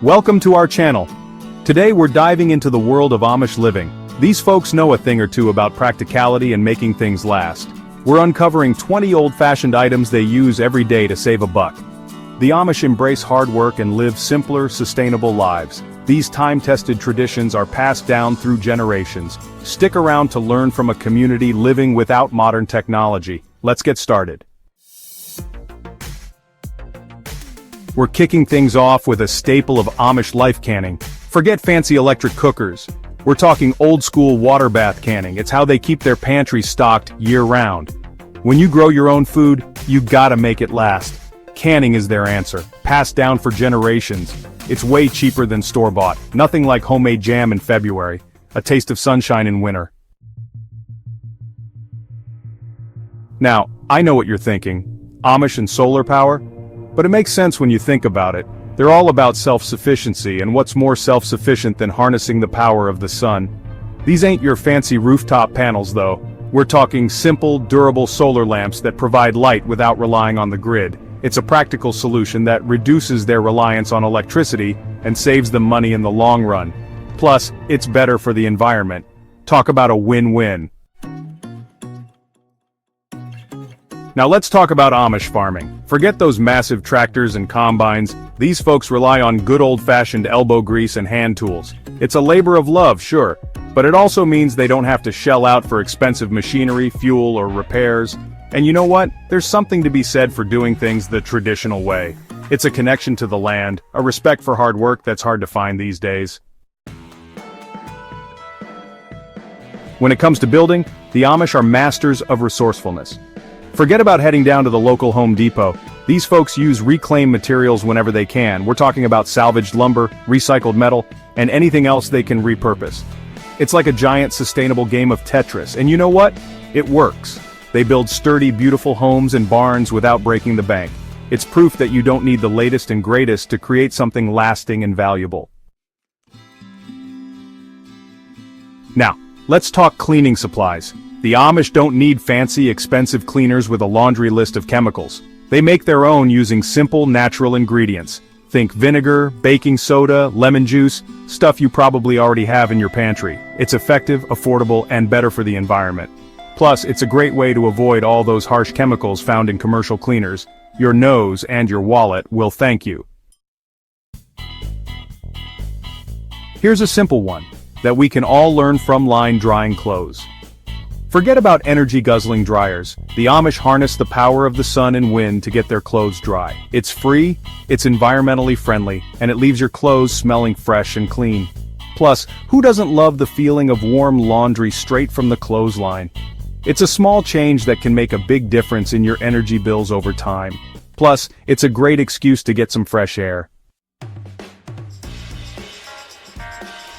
Welcome to our channel. Today we're diving into the world of Amish living. These folks know a thing or two about practicality and making things last. We're uncovering 20 old-fashioned items they use every day to save a buck. The Amish embrace hard work and live simpler, sustainable lives. These time-tested traditions are passed down through generations. Stick around to learn from a community living without modern technology. Let's get started. We're kicking things off with a staple of Amish life canning. Forget fancy electric cookers. We're talking old-school water bath canning. It's how they keep their pantry stocked year-round. When you grow your own food, you gotta make it last. Canning is their answer, passed down for generations. It's way cheaper than store-bought, nothing like homemade jam in February, a taste of sunshine in winter. Now, I know what you're thinking, Amish and solar power? But it makes sense when you think about it. They're all about self-sufficiency, and what's more self-sufficient than harnessing the power of the sun? These ain't your fancy rooftop panels though. We're talking simple, durable solar lamps that provide light without relying on the grid. It's a practical solution that reduces their reliance on electricity and saves them money in the long run. Plus, it's better for the environment. Talk about a win-win. Now let's talk about Amish farming. Forget those massive tractors and combines. These folks rely on good old-fashioned elbow grease and hand tools. It's a labor of love, sure, but it also means they don't have to shell out for expensive machinery, fuel, or repairs. And you know what? There's something to be said for doing things the traditional way. It's a connection to the land, a respect for hard work that's hard to find these days. When it comes to building, the Amish are masters of resourcefulness. Forget about heading down to the local Home Depot. These folks use reclaimed materials whenever they can. We're talking about salvaged lumber, recycled metal, and anything else they can repurpose. It's like a giant sustainable game of Tetris, and you know what? It works. They build sturdy, beautiful homes and barns without breaking the bank. It's proof that you don't need the latest and greatest to create something lasting and valuable. Now, let's talk cleaning supplies. The Amish don't need fancy, expensive cleaners with a laundry list of chemicals. They make their own using simple, natural ingredients. Think vinegar, baking soda, lemon juice, stuff you probably already have in your pantry. It's effective, affordable, and better for the environment. Plus, it's a great way to avoid all those harsh chemicals found in commercial cleaners. Your nose and your wallet will thank you. Here's a simple one that we can all learn from: line drying clothes. Forget about energy-guzzling dryers. The Amish harness the power of the sun and wind to get their clothes dry. It's free, it's environmentally friendly, and it leaves your clothes smelling fresh and clean. Plus, who doesn't love the feeling of warm laundry straight from the clothesline? It's a small change that can make a big difference in your energy bills over time. Plus, it's a great excuse to get some fresh air.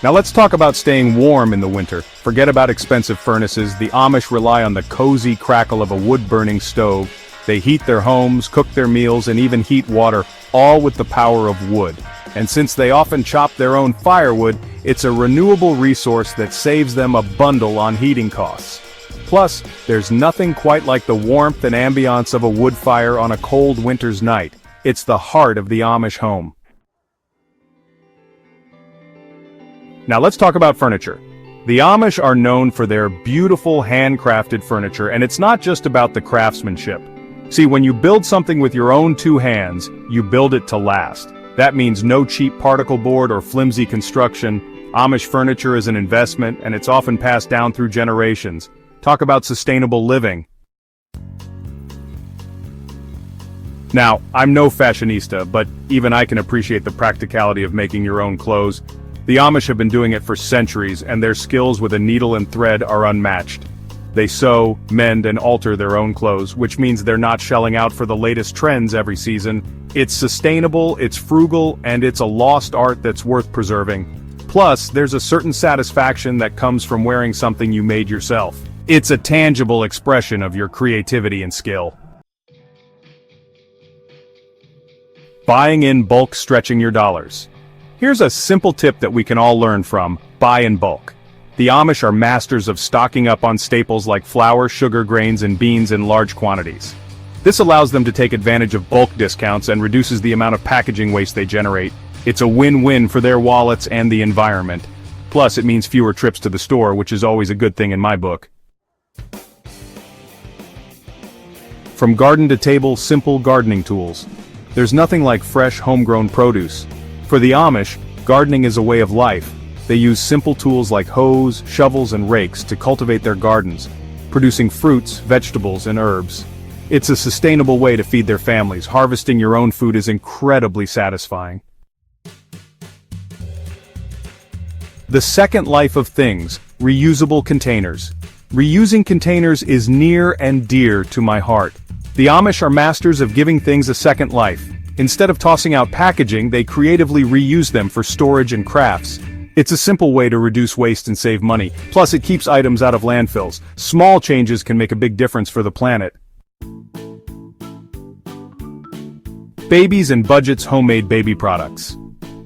Now let's talk about staying warm in the winter. Forget about expensive furnaces. The Amish rely on the cozy crackle of a wood-burning stove. They heat their homes, cook their meals, and even heat water, all with the power of wood. And since they often chop their own firewood, it's a renewable resource that saves them a bundle on heating costs. Plus, there's nothing quite like the warmth and ambiance of a wood fire on a cold winter's night. It's the heart of the Amish home. Now let's talk about furniture. The Amish are known for their beautiful handcrafted furniture, and it's not just about the craftsmanship. See, when you build something with your own two hands, you build it to last. That means no cheap particle board or flimsy construction. Amish furniture is an investment, and it's often passed down through generations. Talk about sustainable living. Now, I'm no fashionista, but even I can appreciate the practicality of making your own clothes. The Amish have been doing it for centuries, and their skills with a needle and thread are unmatched. They sew, mend, and alter their own clothes, which means they're not shelling out for the latest trends every season. It's sustainable, it's frugal, and it's a lost art that's worth preserving. Plus, there's a certain satisfaction that comes from wearing something you made yourself. It's a tangible expression of your creativity and skill. Buying in bulk, stretching your dollars. Here's a simple tip that we can all learn from: buy in bulk. The Amish are masters of stocking up on staples like flour, sugar, grains, and beans in large quantities. This allows them to take advantage of bulk discounts and reduces the amount of packaging waste they generate. It's a win-win for their wallets and the environment. Plus, it means fewer trips to the store, which is always a good thing in my book. From garden to table, simple gardening tools. There's nothing like fresh, homegrown produce. For the Amish, gardening is a way of life. They use simple tools like hoes, shovels, and rakes to cultivate their gardens, producing fruits, vegetables, and herbs. It's a sustainable way to feed their families. Harvesting your own food is incredibly satisfying. The second life of things, reusable containers. Reusing containers is near and dear to my heart. The Amish are masters of giving things a second life. Instead of tossing out packaging, they creatively reuse them for storage and crafts. It's a simple way to reduce waste and save money. Plus, it keeps items out of landfills. Small changes can make a big difference for the planet. Babies and budgets, homemade baby products.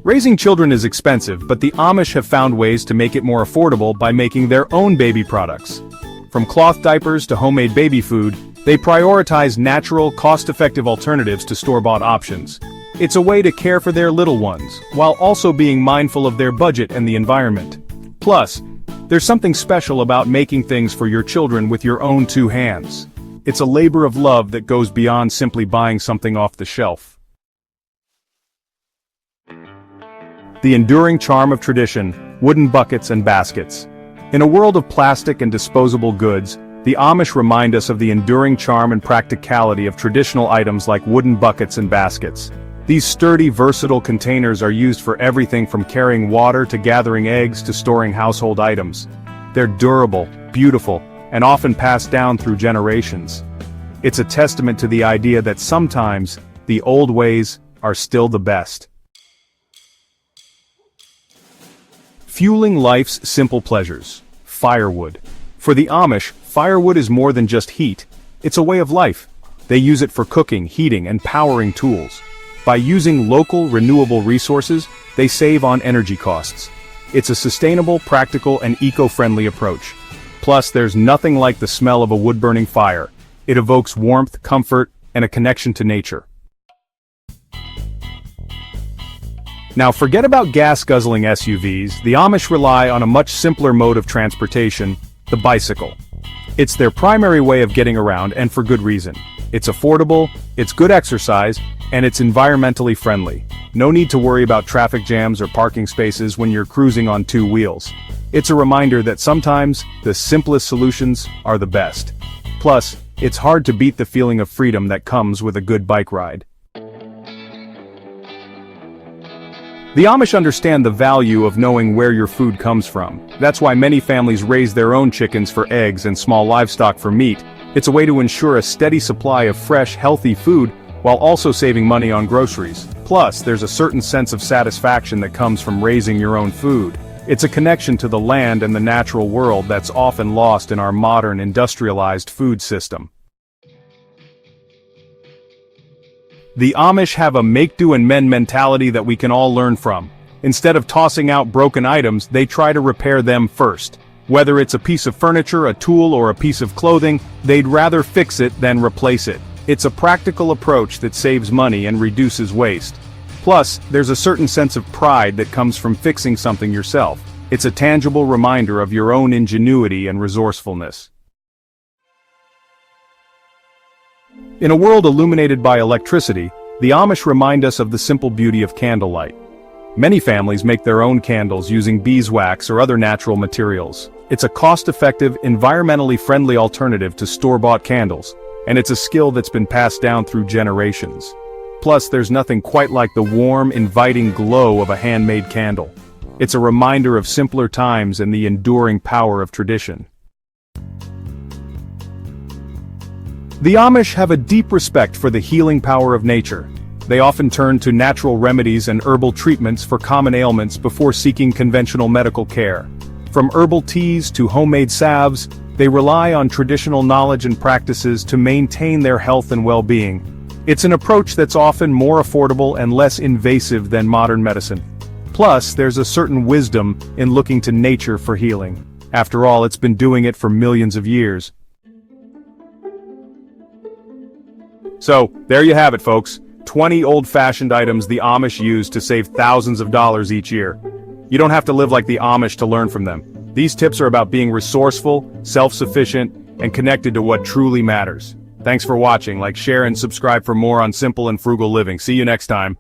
Raising children is expensive, but the Amish have found ways to make it more affordable by making their own baby products. From cloth diapers to homemade baby food, they prioritize natural, cost-effective alternatives to store-bought options. It's a way to care for their little ones, while also being mindful of their budget and the environment. Plus, there's something special about making things for your children with your own two hands. It's a labor of love that goes beyond simply buying something off the shelf. The enduring charm of tradition, wooden buckets and baskets. In a world of plastic and disposable goods, the Amish remind us of the enduring charm and practicality of traditional items like wooden buckets and baskets. These sturdy, versatile containers are used for everything from carrying water to gathering eggs to storing household items. They're durable, beautiful, and often passed down through generations. It's a testament to the idea that sometimes, the old ways are still the best. Fueling life's simple pleasures. Firewood. For the Amish, firewood is more than just heat. It's a way of life. They use it for cooking, heating, and powering tools. By using local, renewable resources, they save on energy costs. It's a sustainable, practical, and eco-friendly approach. Plus, there's nothing like the smell of a wood-burning fire. It evokes warmth, comfort, and a connection to nature. Now, forget about gas-guzzling SUVs. The Amish rely on a much simpler mode of transportation, the bicycle. It's their primary way of getting around, and for good reason. It's affordable, it's good exercise, and it's environmentally friendly. No need to worry about traffic jams or parking spaces when you're cruising on two wheels. It's a reminder that sometimes, the simplest solutions are the best. Plus, it's hard to beat the feeling of freedom that comes with a good bike ride. The Amish understand the value of knowing where your food comes from. That's why many families raise their own chickens for eggs and small livestock for meat. It's a way to ensure a steady supply of fresh, healthy food, while also saving money on groceries. Plus, there's a certain sense of satisfaction that comes from raising your own food. It's a connection to the land and the natural world that's often lost in our modern, industrialized food system. The Amish have a make-do-and-mend mentality that we can all learn from. Instead of tossing out broken items, they try to repair them first. Whether it's a piece of furniture, a tool, or a piece of clothing, they'd rather fix it than replace it. It's a practical approach that saves money and reduces waste. Plus, there's a certain sense of pride that comes from fixing something yourself. It's a tangible reminder of your own ingenuity and resourcefulness. In a world illuminated by electricity, the Amish remind us of the simple beauty of candlelight. Many families make their own candles using beeswax or other natural materials. It's a cost-effective, environmentally friendly alternative to store-bought candles, and it's a skill that's been passed down through generations. Plus, there's nothing quite like the warm, inviting glow of a handmade candle. It's a reminder of simpler times and the enduring power of tradition. The Amish have a deep respect for the healing power of nature. They often turn to natural remedies and herbal treatments for common ailments before seeking conventional medical care. From herbal teas to homemade salves, they rely on traditional knowledge and practices to maintain their health and well-being. It's an approach that's often more affordable and less invasive than modern medicine. Plus, there's a certain wisdom in looking to nature for healing. After all, it's been doing it for millions of years. So, there you have it, folks. 20 old-fashioned items the Amish use to save thousands of dollars each year. You don't have to live like the Amish to learn from them. These tips are about being resourceful, self-sufficient, and connected to what truly matters. Thanks for watching. Like, share, and subscribe for more on simple and frugal living. See you next time.